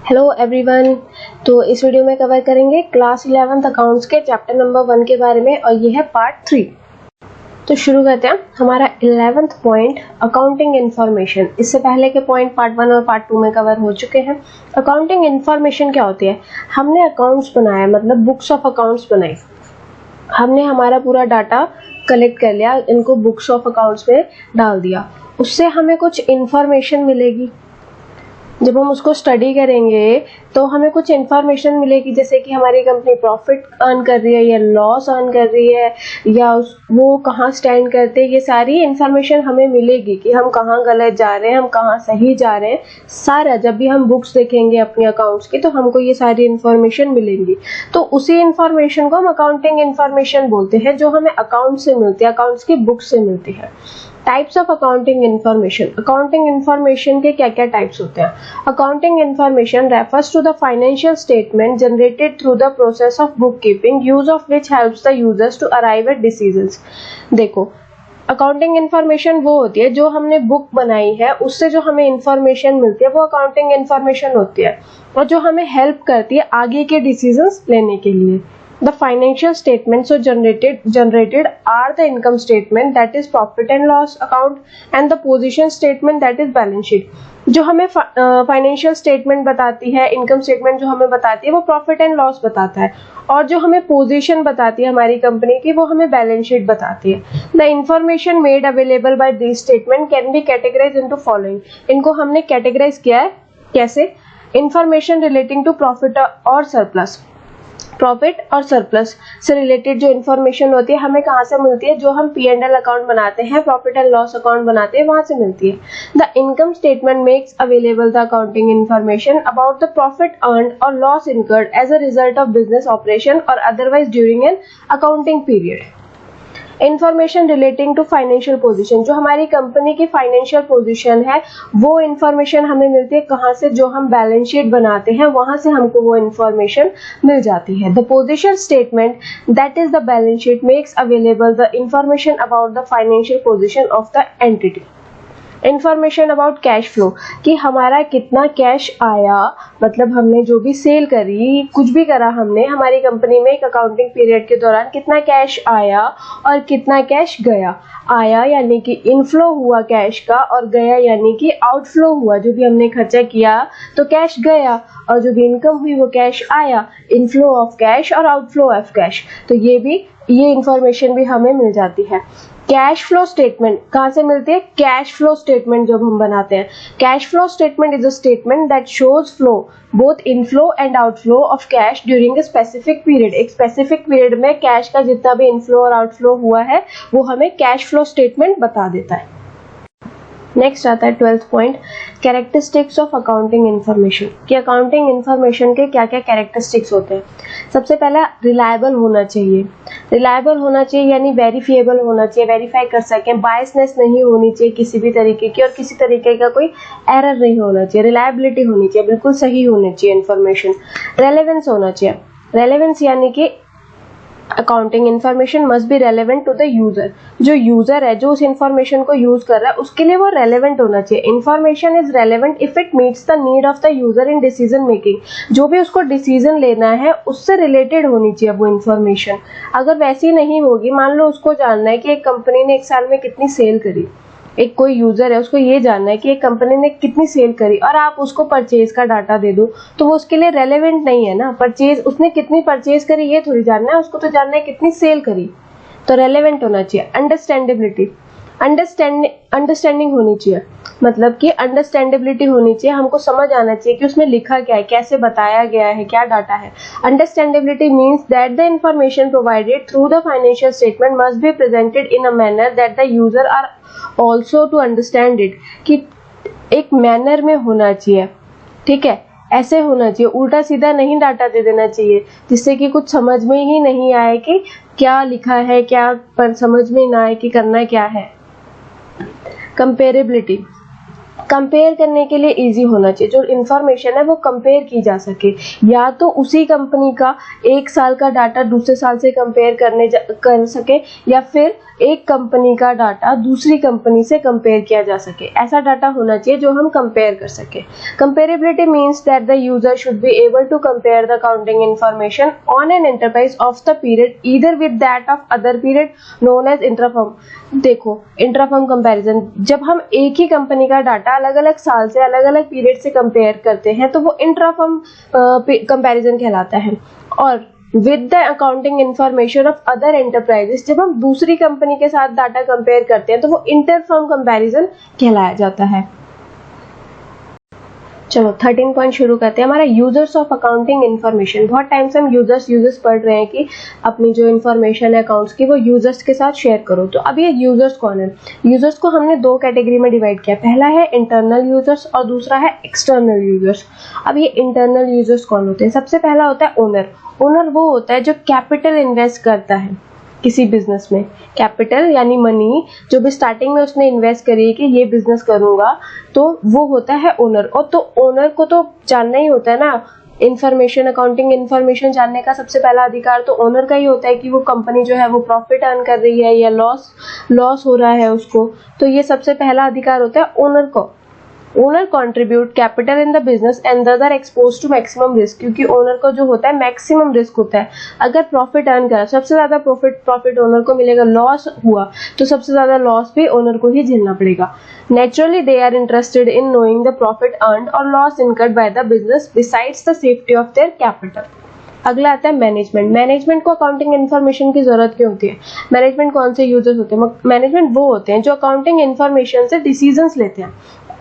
Hello everyone. तो इस video में कवर करेंगे क्लास 11th अकाउंट्स के चैप्टर नंबर 1 के बारे में और ये है पार्ट 3। तो शुरू करते हैं। हमारा 11th पॉइंट अकाउंटिंग इन्फॉर्मेशन। इससे पहले के पॉइंट पार्ट 1 और पार्ट 2 में कवर हो चुके हैं। अकाउंटिंग इन्फॉर्मेशन क्या होती है? हमने अकाउंट्स बनाया, मतलब बुक्स ऑफ अकाउंट्स बनाई। हमने हमारा पूरा डाटा कलेक्ट कर लिया, इनको बुक्स ऑफ अकाउंट्स में डाल दिया। उससे हमें कुछ इन्फॉर्मेशन मिलेगी। जब हम उसको स्टडी करेंगे तो हमें कुछ इन्फॉर्मेशन मिलेगी, जैसे कि हमारी कंपनी प्रॉफिट अर्न कर रही है या लॉस अर्न कर रही है या वो कहाँ स्टैंड करते हैं। ये सारी इन्फॉर्मेशन हमें मिलेगी कि हम कहाँ गलत जा रहे हैं, हम कहाँ सही जा रहे हैं। सारा जब भी हम बुक्स देखेंगे अपने अकाउंट्स की तो हमको ये सारी इन्फॉर्मेशन मिलेंगी। तो उसी इन्फॉर्मेशन को हम अकाउंटिंग इन्फॉर्मेशन बोलते हैं, जो हमें अकाउंट से मिलती है, अकाउंट्स की बुक से मिलती है। Types of accounting information. Accounting information के क्या क्या टाइप्स होते हैं? Accounting information refers to the financial statement generated through the process of book keeping, use of which helps the users to arrive at decisions. देखो, accounting information वो होती है जो हमने बुक बनाई है, उससे जो हमें इन्फॉर्मेशन मिलती है वो अकाउंटिंग इन्फॉर्मेशन होती है, और जो हमें हेल्प करती है आगे के डिसीजंस लेने के लिए। The financial statements so generated are the income statement, that is profit and loss account, and the position statement, that is balance sheet. जो हमें फाइनेंशियल स्टेटमेंट बताती है, इनकम स्टेटमेंट जो हमें बताती है वो प्रॉफिट एंड लॉस बताता है, और जो हमें पोजीशन बताती है हमारी कंपनी की वो हमें बैलेंस शीट बताती है। The information made available by this statement can be categorize into following. इनको हमने कैटेगराइज किया है कैसे? इंफॉर्मेशन रिलेटिंग टू प्रॉफिट और सरप्लस। प्रॉफिट और सरप्लस से रिलेटेड जो इन्फॉर्मेशन होती है हमें कहाँ से मिलती है? जो हम P&L अकाउंट बनाते हैं, प्रॉफिट एंड लॉस अकाउंट बनाते हैं, वहां से मिलती है। The income statement makes available the accounting information about the profit earned और loss incurred as a result of business operation और otherwise during an accounting period. Information relating to financial position. जो हमारी कंपनी की financial position है वो information हमें मिलती है कहाँ से? जो हम बैलेंस शीट बनाते हैं वहां से हमको वो इंफॉर्मेशन मिल जाती है। The position statement, that is the balance sheet, makes available the information about the financial position of the entity. Information about cash flow, कि हमारा कितना कैश आया, मतलब हमने जो भी सेल करी, कुछ भी करा हमने हमारी कंपनी में एक अकाउंटिंग पीरियड के दौरान, कितना कैश आया और कितना कैश गया। आया यानी कि इनफ्लो हुआ कैश का, और गया यानी कि आउटफ्लो हुआ, जो भी हमने खर्चा किया तो कैश गया, और जो भी इनकम हुई वो कैश आया। इनफ्लो ऑफ कैश और आउटफ्लो ऑफ कैश, तो ये इंफॉर्मेशन भी हमें मिल जाती है। कैश फ्लो स्टेटमेंट कहाँ से मिलती है? कैश फ्लो स्टेटमेंट जब हम बनाते हैं, cash flow statement is a statement that shows flow both inflow and outflow of cash during a specific period. एक स्पेसिफिक पीरियड में कैश का जितना भी इनफ्लो और आउटफ्लो हुआ है वो हमें कैश फ्लो स्टेटमेंट बता देता है। नेक्स्ट आता है 12th point, characteristics of accounting information. कि अकाउंटिंग इन्फॉर्मेशन के क्या क्या कैरेक्टरिस्टिक्स होते हैं। सबसे पहला, रिलायबल होना चाहिए। रिलायबल होना चाहिए यानी वेरीफिएबल होना चाहिए, वेरीफाई कर सकें। बायसनेस नहीं होनी चाहिए किसी भी तरीके की, और किसी तरीके का कोई एरर नहीं होना चाहिए। रिलायबिलिटी होनी चाहिए, बिल्कुल सही होनी चाहिए इन्फॉर्मेशन। रेलेवेंस होना चाहिए। रेलेवेंस यानी कि accounting information must be relevant to the user. जो यूजर है, जो उस इन्फॉर्मेशन को यूज कर रहा है, उसके लिए वो रेलेवेंट होना चाहिए। Information is relevant if it meets the need of the user in decision making. जो भी उसको डिसीजन लेना है उससे रिलेटेड होनी चाहिए वो इन्फॉर्मेशन। अगर वैसी नहीं होगी, मान लो उसको जानना है कि एक कंपनी ने एक साल में कितनी सेल करी, एक कोई यूजर है उसको ये जानना है कि एक कंपनी ने कितनी सेल करी, और आप उसको परचेज का डाटा दे दो तो वो उसके लिए रेलेवेंट नहीं है ना। परचेज, उसने कितनी परचेज करी ये थोड़ी जानना है, उसको तो जानना है कितनी सेल करी, तो रेलेवेंट होना चाहिए। अंडरस्टैंडेबिलिटी, अंडरस्टैंडिंग होनी चाहिए, मतलब कि अंडरस्टैंडेबिलिटी होनी चाहिए, हमको समझ आना चाहिए कि उसमें लिखा क्या है, कैसे बताया गया है, क्या डाटा है। Understandability means that the information provided through the financial statement must be presented in a manner that the user are also to understand it. कि एक मैनर में होना चाहिए, ठीक है, ऐसे होना चाहिए, उल्टा सीधा नहीं डाटा दे देना चाहिए जिससे कि कुछ समझ में ही नहीं आए कि क्या लिखा है, क्या पर समझ में ना आए कि करना क्या है। कंपेरेबिलिटी, कंपेयर करने के लिए इजी होना चाहिए, जो इंफॉर्मेशन है वो कंपेयर की जा सके, या तो उसी कंपनी का एक साल का डाटा दूसरे साल से कंपेयर कर सके, या फिर एक कंपनी का डाटा दूसरी कंपनी से कंपेयर किया जा सके। ऐसा डाटा होना चाहिए जो हम कंपेयर कर सके। Comparability means that the user should be able to compare the accounting information on an enterprise of the period either with that of other period known as intrafirm. देखो, इंट्राफर्म कंपैरिजन, जब हम एक ही company का data अलग अलग साल से अलग अलग पीरियड से कंपेयर करते हैं तो वो इंट्राफर्म कंपैरिजन कहलाता है। और with the accounting information of other enterprises, जब हम दूसरी कंपनी के साथ डाटा कंपेयर करते हैं तो वो इंटरफर्म कंपैरिजन कहलाया जाता है। चलो 13 पॉइंट शुरू करते हैं। हमारा यूजर्स ऑफ अकाउंटिंग इन्फॉर्मेशन। बहुत टाइम से हम यूजर्स पढ़ रहे हैं कि अपनी जो इन्फॉर्मेशन है अकाउंट्स की वो यूजर्स के साथ शेयर करो। तो अब ये यूजर्स कौन है? यूजर्स को हमने दो कैटेगरी में डिवाइड किया। पहला है इंटरनल यूजर्स और दूसरा है एक्सटर्नल यूजर्स। अब ये इंटरनल यूजर्स कौन होते हैं? सबसे पहला होता है ओनर। ओनर वो होता है जो कैपिटल इन्वेस्ट करता है किसी बिजनेस में। कैपिटल यानी मनी जो भी स्टार्टिंग में उसने इन्वेस्ट करी है कि ये बिजनेस करूंगा, तो वो होता है ओनर। और तो ओनर को तो जानना ही होता है ना इन्फॉर्मेशन, अकाउंटिंग इन्फॉर्मेशन जानने का सबसे पहला अधिकार तो ओनर का ही होता है कि वो कंपनी जो है वो प्रॉफिट अर्न कर रही है या लॉस हो रहा है उसको। तो ये सबसे पहला अधिकार होता है ओनर को। Owner contribute capital in the business and the other expose to maximum risk, क्योंकि ओनर को जो होता है मैक्सिमम रिस्क होता है। अगर प्रॉफिट अर्न करा, सबसे ज्यादा प्रॉफिट ओनर को मिलेगा। लॉस हुआ तो सबसे ज्यादा लॉस भी ओनर को ही झेलना पड़ेगा। Naturally they are interested in knowing the profit earned और loss incurred by the business besides the safety of their capital. अगला आता है मैनेजमेंट। मैनेजमेंट को अकाउंटिंग इन्फॉर्मेशन की जरूरत क्यों होती है? मैनेजमेंट कौन से यूजर्स होते हैं? मैनेजमेंट वो होते हैं जो अकाउंटिंग इन्फॉर्मेशन से डिसीजंस लेते हैं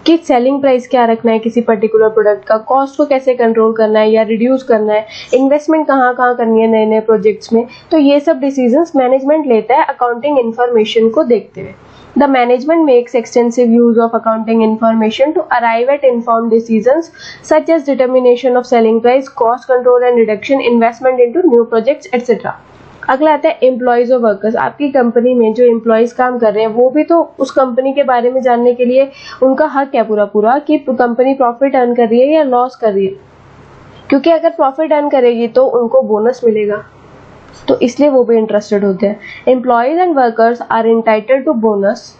कि सेलिंग प्राइस क्या रखना है किसी पर्टिकुलर प्रोडक्ट का, कॉस्ट को कैसे कंट्रोल करना है या रिड्यूस करना है, इन्वेस्टमेंट कहाँ कहाँ करनी है नए नए प्रोजेक्ट्स में। तो ये सब डिसीजंस मैनेजमेंट लेता है अकाउंटिंग इन्फॉर्मेशन को देखते हुए। The management makes extensive use of accounting information to arrive at informed decisions such as determination of selling price, cost control and reduction, investment into new projects, etc. अगला आता है employees और workers. आपकी company में जो employees काम कर रहे हैं वो भी तो उस कंपनी के बारे में जानने के लिए उनका हक है पूरा कि कंपनी प्रॉफिट अर्न कर रही है या लॉस कर रही है, क्योंकि अगर प्रॉफिट अर्न करेगी तो उनको बोनस मिलेगा, तो इसलिए वो भी इंटरेस्टेड होते हैं। Employees and workers are entitled to bonus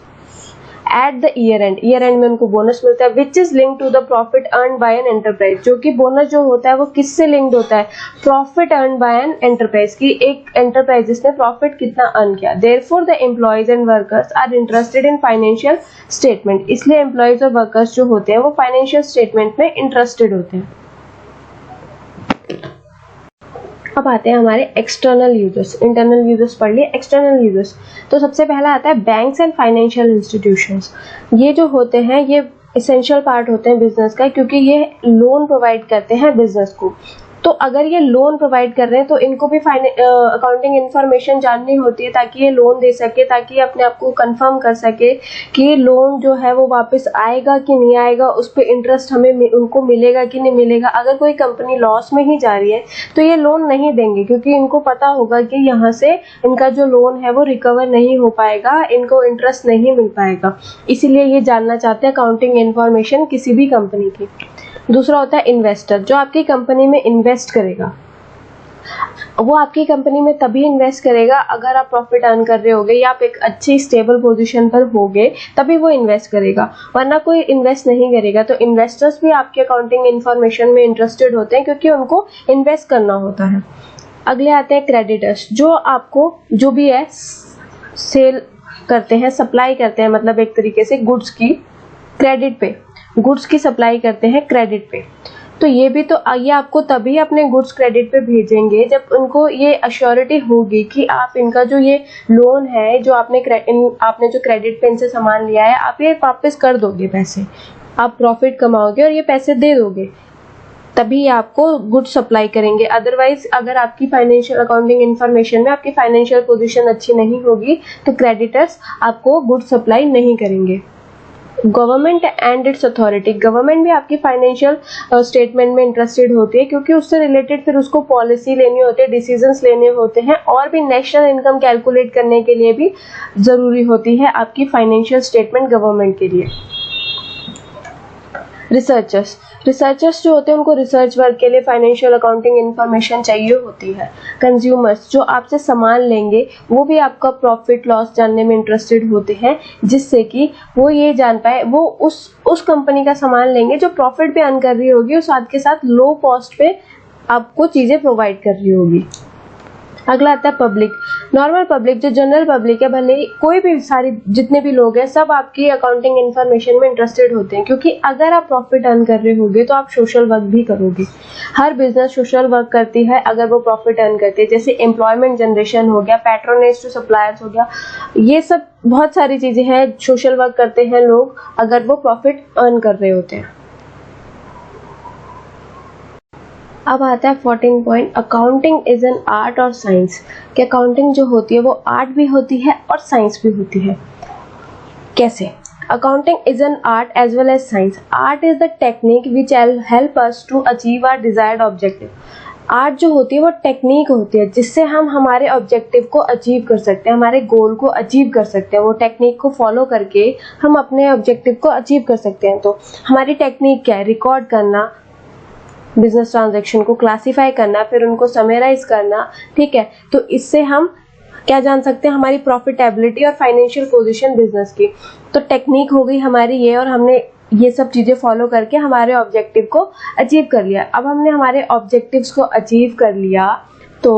at the year end में उनको बोनस मिलता है which is link to the profit earn by an enterprise. जो कि बोनस जो होता है वो किससे लिंक्ड होता है? Profit earn by an enterprise की एक एंटरप्राइज ने प्रॉफिट कितना अर्न किया। Therefore the employees and workers are interested in financial statement. इसलिए एम्प्लॉयज और वर्कर्स जो होते हैं वो फाइनेंशियल स्टेटमेंट में इंटरेस्टेड होते हैं। अब आते हैं हमारे एक्सटर्नल यूजर्स। इंटरनल यूजर्स पढ़ लिए, एक्सटर्नल यूजर्स। तो सबसे पहला आता है बैंक्स एंड फाइनेंशियल इंस्टीट्यूशंस। ये जो होते हैं ये एसेंशियल पार्ट होते हैं बिजनेस का, क्योंकि ये लोन प्रोवाइड करते हैं बिजनेस को। तो अगर ये लोन प्रोवाइड कर रहे हैं तो इनको भी अकाउंटिंग इन्फॉर्मेशन जाननी होती है ताकि ये लोन दे सके, ताकि ये अपने आप को कंफर्म कर सके कि लोन जो है वो वापस आएगा कि नहीं आएगा, उस पर इंटरेस्ट हमें उनको मिलेगा कि नहीं मिलेगा। अगर कोई कंपनी लॉस में ही जा रही है तो ये लोन नहीं देंगे, क्योंकि इनको पता होगा कि यहाँ से इनका जो लोन है वो रिकवर नहीं हो पाएगा, इनको इंटरेस्ट नहीं मिल पाएगा। इसीलिए ये जानना चाहते हैं अकाउंटिंग इन्फॉर्मेशन किसी भी कंपनी की। दूसरा होता है इन्वेस्टर, जो आपकी कंपनी में इन्वेस्ट करेगा। वो आपकी कंपनी में तभी इन्वेस्ट करेगा अगर आप प्रॉफिट अर्न कर रहे होगे या आप एक अच्छी स्टेबल पोजीशन पर होगे, तभी वो इन्वेस्ट करेगा, वरना कोई इन्वेस्ट नहीं करेगा। तो इन्वेस्टर्स भी आपके अकाउंटिंग इन्फॉर्मेशन में इंटरेस्टेड होते हैं क्योंकि उनको इन्वेस्ट करना होता है। अगले आते हैं क्रेडिटर्स, जो आपको जो भी है सेल करते हैं, सप्लाई करते हैं, मतलब एक तरीके से गुड्स की क्रेडिट पे, गुड्स की सप्लाई करते हैं क्रेडिट पे। तो ये भी तो ये आपको तभी अपने गुड्स क्रेडिट पे भेजेंगे जब उनको ये अश्योरिटी होगी कि आप इनका जो ये लोन है जो आपने जो क्रेडिट पे इनसे सामान लिया है आप ये वापस कर दोगे, पैसे आप प्रॉफिट कमाओगे और ये पैसे दे दोगे, तभी आपको गुड्स सप्लाई करेंगे। अदरवाइज अगर आपकी फाइनेंशियल अकाउंटिंग इन्फॉर्मेशन में आपकी फाइनेंशियल पोजीशन अच्छी नहीं होगी तो क्रेडिटर्स आपको गुड्स सप्लाई नहीं करेंगे। Government and it's authority, government भी आपकी फाइनेंशियल स्टेटमेंट में इंटरेस्टेड होती है क्योंकि उससे रिलेटेड फिर उसको पॉलिसी लेनी होती है, डिसीजंस लेने होते हैं, और भी नेशनल इनकम कैलकुलेट करने के लिए भी जरूरी होती है आपकी फाइनेंशियल स्टेटमेंट गवर्नमेंट के लिए। रिसर्चर्स जो होते हैं उनको रिसर्च वर्क के लिए फाइनेंशियल अकाउंटिंग इन्फॉर्मेशन चाहिए होती है। कंज्यूमर्स जो आपसे सामान लेंगे वो भी आपका प्रॉफिट लॉस जानने में इंटरेस्टेड होते हैं, जिससे कि वो ये जान पाए, वो उस कंपनी का सामान लेंगे जो प्रॉफिट भी अर्न कर रही होगी और साथ के साथ लो कॉस्ट पे आपको चीजें प्रोवाइड कर रही होगी। अगला आता है पब्लिक। नॉर्मल पब्लिक जो जनरल पब्लिक है, भले ही कोई भी सारी जितने भी लोग हैं सब आपकी अकाउंटिंग इन्फॉर्मेशन में इंटरेस्टेड होते हैं, क्योंकि अगर आप प्रॉफिट अर्न कर रहे होगे तो आप सोशल वर्क भी करोगे। हर बिजनेस सोशल वर्क करती है अगर वो प्रॉफिट अर्न करती है, जैसे एम्प्लॉयमेंट जनरेशन हो गया, पैट्रोनेज टू सप्लायर्स हो गया, ये सब बहुत सारी चीजें हैं सोशल वर्क करते हैं लोग अगर वो प्रॉफिट अर्न कर रहे होते हैं। अब आता है 14 point, accounting is an art और साइंस। कि अकाउंटिंग जो होती है वो आर्ट भी होती है और साइंस भी होती है। कैसे? Accounting is an art as well as science. Art is the technique which help us to achieve our desired objective. Art जो होती है वो टेक्निक होती है जिससे हम हमारे ऑब्जेक्टिव को अचीव कर सकते हैं, हमारे गोल को अचीव कर सकते हैं। वो टेक्निक को फॉलो करके हम अपने ऑब्जेक्टिव को अचीव कर सकते हैं। तो हमारी टेक्निक क्या है? रिकॉर्ड करना, बिजनेस ट्रांजैक्शन को क्लासिफाई करना, फिर उनको समराइज करना। ठीक है, तो इससे हम क्या जान सकते हैं? हमारी प्रॉफिटेबिलिटी और फाइनेंशियल पोजीशन बिजनेस की। तो टेक्निक हो गई हमारी ये, और हमने ये सब चीजें फॉलो करके हमारे ऑब्जेक्टिव को अचीव कर लिया। अब हमने हमारे ऑब्जेक्टिव्स को अचीव कर लिया तो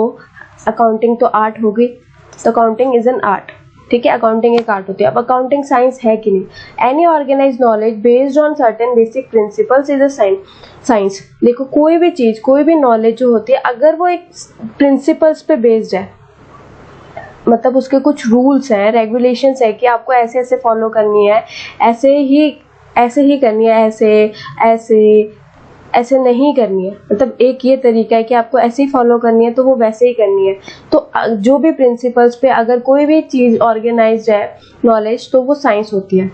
अकाउंटिंग तो आर्ट हो गई। तो अकाउंटिंग इज एन आर्ट। ठीक है, अकाउंटिंग एक आर्ट होती है। अब अकाउंटिंग साइंस है कि नहीं? Any organize knowledge based on certain basic principles is a science. देखो, कोई भी चीज, कोई भी नॉलेज जो होती है अगर वो एक प्रिंसिपल्स पे बेस्ड है, मतलब उसके कुछ रूल्स हैं, रेगुलेशंस है कि आपको ऐसे ऐसे फॉलो करनी है, ऐसे ही करनी है, ऐसे नहीं करनी है, मतलब एक ये तरीका है कि आपको ऐसे ही फॉलो करनी है तो वो वैसे ही करनी है। तो जो भी प्रिंसिपल्स पे अगर कोई भी चीज ऑर्गेनाइज्ड है नॉलेज, तो वो साइंस होती है।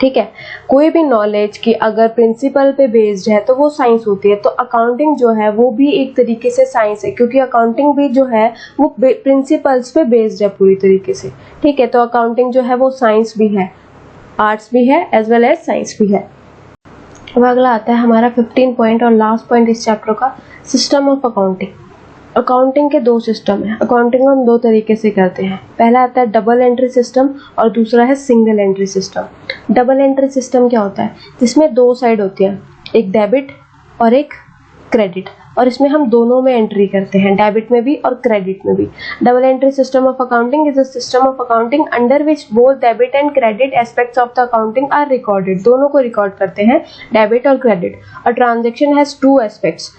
ठीक है, कोई भी नॉलेज की अगर प्रिंसिपल पे बेस्ड है तो वो साइंस होती है। तो अकाउंटिंग जो है वो भी एक तरीके से साइंस है, क्योंकि अकाउंटिंग भी जो है वो प्रिंसिपल्स पे बेस्ड है पूरी तरीके से। ठीक है, तो अकाउंटिंग जो है वो साइंस भी है, आर्ट्स भी है एज वेल एज साइंस भी है। अब अगला आता है हमारा 15 पॉइंट और लास्ट पॉइंट इस चैप्टर का, सिस्टम ऑफ अकाउंटिंग। अकाउंटिंग के दो सिस्टम है। अकाउंटिंग हम दो तरीके से करते हैं। पहला आता है डबल एंट्री सिस्टम और दूसरा है single entry system. Double entry system क्या होता है? जिसमें दो साइड होती है, एक डेबिट और एक क्रेडिट, और इसमें हम दोनों में एंट्री करते हैं, डेबिट में भी और क्रेडिट में भी। Double entry system of accounting is a system of accounting under which both debit and credit aspects of the accounting are recorded. दोनों को रिकॉर्ड करते हैं, डेबिट और credit. A transaction has two aspects.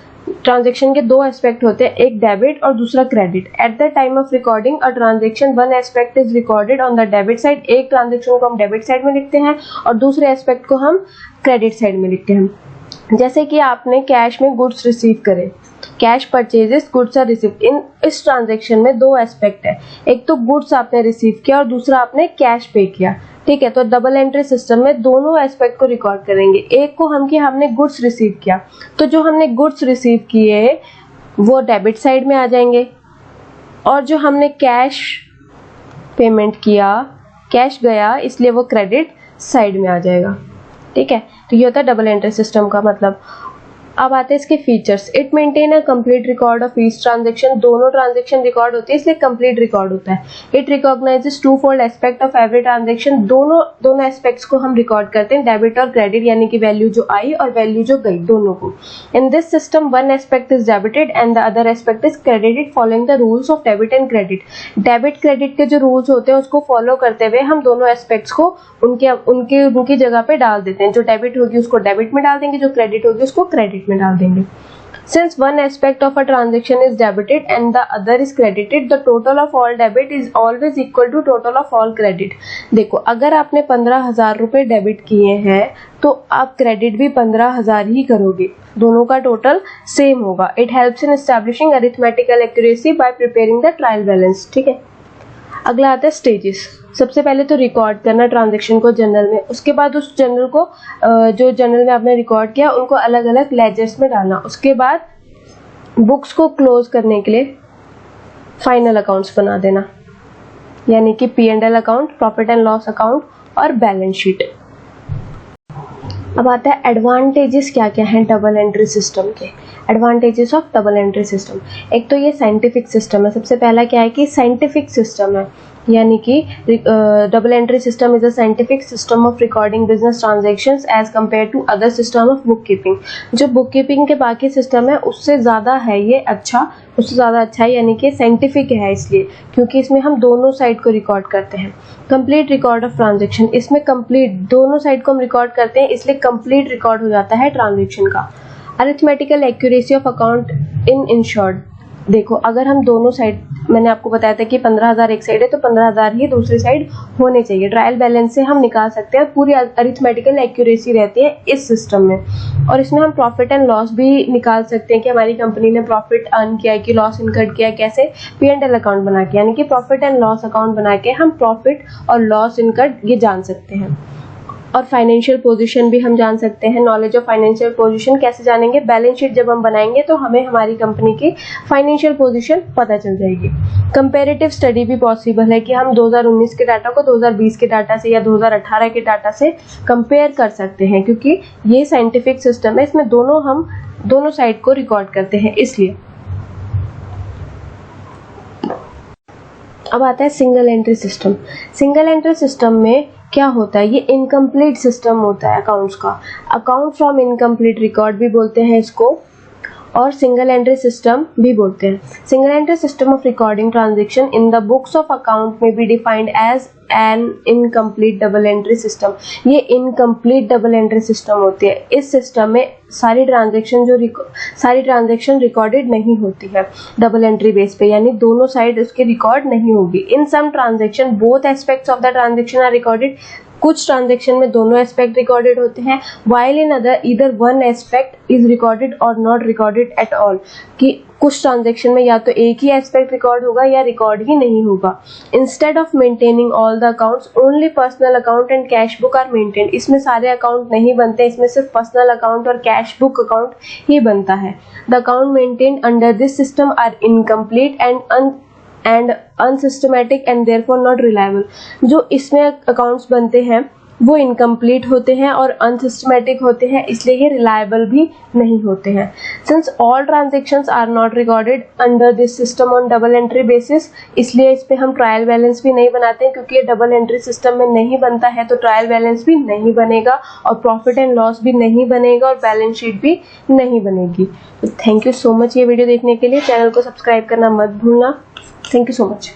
Transaction के दो aspect होते हैं, एक डेबिट और दूसरा credit. At the time of recording a transaction one aspect is recorded on the debit side. एक ट्रांजैक्शन को हम डेबिट साइड में लिखते हैं और दूसरे एस्पेक्ट को हम क्रेडिट साइड में लिखते हैं। जैसे कि आपने कैश में गुड्स रिसीव करे, cash purchases goods are received. In इस ट्रांजैक्शन में दो एस्पेक्ट है, एक तो गुड्स आपने रिसीव किया और दूसरा आपने कैश पे किया। ठीक है, तो डबल एंट्री सिस्टम में दोनों एस्पेक्ट को रिकॉर्ड करेंगे। एक को हम कि हमने गुड्स रिसीव किया, तो जो हमने गुड्स रिसीव किए वो डेबिट साइड में आ जाएंगे, और जो हमने कैश पेमेंट किया, कैश गया इसलिए वो क्रेडिट साइड में आ जाएगा। ठीक है, तो ये होता है डबल एंट्री सिस्टम का मतलब। अब आते हैं इसके features. It maintain a complete record of each transaction. दोनों ट्रांजैक्शन रिकॉर्ड होती है इसलिए कंप्लीट रिकॉर्ड होता है। It recognizes two fold aspect of every transaction. दोनों एस्पेक्ट्स को हम रिकॉर्ड करते हैं, डेबिट और क्रेडिट, यानी कि वैल्यू जो आई और वैल्यू जो गई, दोनों को। In this system one aspect is debited and the other aspect is credited following the rules of debit and credit. Debit credit के जो रूल्स होते हैं उसको फॉलो करते हुए हम दोनों एस्पेक्ट्स को उनकी जगह पे डाल देते हैं। जो डेबिट होगी उसको डेबिट में डाल देंगे, जो क्रेडिट होगी उसको क्रेडिट में डाल देंगे। Since one aspect of a transaction is debited and the other is credited, the total of all debit is always equal to total of all credit. देखो, अगर आपने 15,000 रुपए डेबिट किए हैं तो आप क्रेडिट भी 15,000 ही करोगे, दोनों का टोटल सेम होगा। It helps in establishing arithmetical accuracy by preparing the trial balance. ठीक है, अगला आता है स्टेजेस। सबसे पहले तो रिकॉर्ड करना ट्रांजैक्शन को जर्नल में, उसके बाद उस जर्नल को जो जर्नल में आपने रिकॉर्ड किया उनको अलग अलग लेजर्स में डालना। उसके बाद बुक्स को क्लोज करने के लिए फाइनल अकाउंट्स बना देना, यानी कि P&L account, profit and loss account और बैलेंस शीट। अब आता है एडवांटेजेस क्या क्या हैं डबल एंट्री सिस्टम के। Advantages of double entry system, एक तो ये साइंटिफिक सिस्टम है। सबसे पहला क्या है कि साइंटिफिक सिस्टम है, यानी कि double entry system is a scientific system of recording business transactions as compare to other system of book keeping. जो बुक कीपिंग के बाकी सिस्टम है उससे ज़्यादा है ये अच्छा, उससे ज़्यादा अच्छा है, यानी कि साइंटिफिक है इसलिए, क्योंकि इसमें हम दोनों साइड को रिकॉर्ड करते हैं। कंप्लीट रिकॉर्ड ऑफ ट्रांजैक्शन, इसमें कंप्लीट दोनों साइड को हम रिकॉर्ड करते हैं, इसलिए कंप्लीट रिकॉर्ड हो जाता है ट्रांजैक्शन का। Arithmetical accuracy of account in insured, देखो अगर हम दोनों साइड, मैंने आपको बताया था कि 15,000 एक साइड है तो 15,000 ही दूसरी साइड होने चाहिए। ट्रायल बैलेंस से हम निकाल सकते हैं, पूरी अरिथमेटिकल एक्यूरेसी रहती है इस सिस्टम में। और इसमें हम प्रॉफिट एंड लॉस भी निकाल सकते हैं कि हमारी कंपनी ने प्रॉफिट अर्न किया है कि लॉस इनकर्ड किया है, कैसे, P&L अकाउंट बना के, यानी कि प्रॉफिट एंड लॉस अकाउंट बना के हम प्रॉफिट और लॉस इनकर्ड ये जान सकते हैं। और फाइनेंशियल पोजीशन भी हम जान सकते हैं। नॉलेज ऑफ फाइनेंशियल पोजीशन कैसे जानेंगे, बैलेंस शीट जब हम बनाएंगे तो हमें हमारी कंपनी की फाइनेंशियल पोजीशन पता चल जाएगी। कंपैरेटिव स्टडी भी पॉसिबल है कि हम 2019 के डाटा को 2020 के डाटा से या 2018 के डाटा से कंपेयर कर सकते हैं, क्योंकि ये साइंटिफिक सिस्टम है, इसमें हम दोनों साइड को रिकॉर्ड करते हैं इसलिए। अब आता है single entry system. Single entry system में क्या होता है, ये इनकम्प्लीट सिस्टम होता है अकाउंट्स का। अकाउंट फ्रॉम इनकम्प्लीट रिकॉर्ड भी बोलते हैं इसको, और सिंगल एंट्री सिस्टम भी बोलते हैं। Single entry system of recording transaction in the books of account में be defined as an incomplete double entry system. ये इनकम्प्लीट डबल एंट्री सिस्टम होती है। इस सिस्टम में सारी ट्रांजैक्शन रिकॉर्डेड नहीं होती है डबल एंट्री बेस पे, यानी दोनों साइड उसके रिकॉर्ड नहीं होगी। In some transaction both aspects of the transaction are recorded, कुछ ट्रांजैक्शन में दोनों एस्पेक्ट रिकॉर्डेड होते हैं, while in other either one aspect is recorded or not recorded at all, कि कुछ ट्रांजैक्शन में या तो एक ही एस्पेक्ट रिकॉर्ड होगा या रिकॉर्ड ही नहीं होगा। Instead of maintaining all the accounts only personal account and cash book are maintained, इसमें सारे अकाउंट नहीं बनते, इसमें सिर्फ पर्सनल अकाउंट और कैश बुक अकाउंट ही बनता है। The account maintained under this system are incomplete and unsystematic and therefore not reliable. जो इसमें अकाउंट्स बनते हैं वो इनकम्प्लीट होते हैं और अनसिस्टमैटिक होते हैं, इसलिए ये रिलायबल भी नहीं होते हैं। Since all transactions are not recorded under this system on double entry basis, इसलिए इस पे हम ट्रायल बैलेंस भी नहीं बनाते हैं, क्योंकि ये डबल एंट्री सिस्टम में नहीं बनता है तो ट्रायल बैलेंस भी नहीं बनेगा और प्रॉफिट एंड लॉस भी नहीं बनेगा और बैलेंस शीट भी नहीं बनेगी। थैंक यू सो मच ये वीडियो देखने के लिए। चैनल को सब्सक्राइब करना मत भूलना। Thank you so much.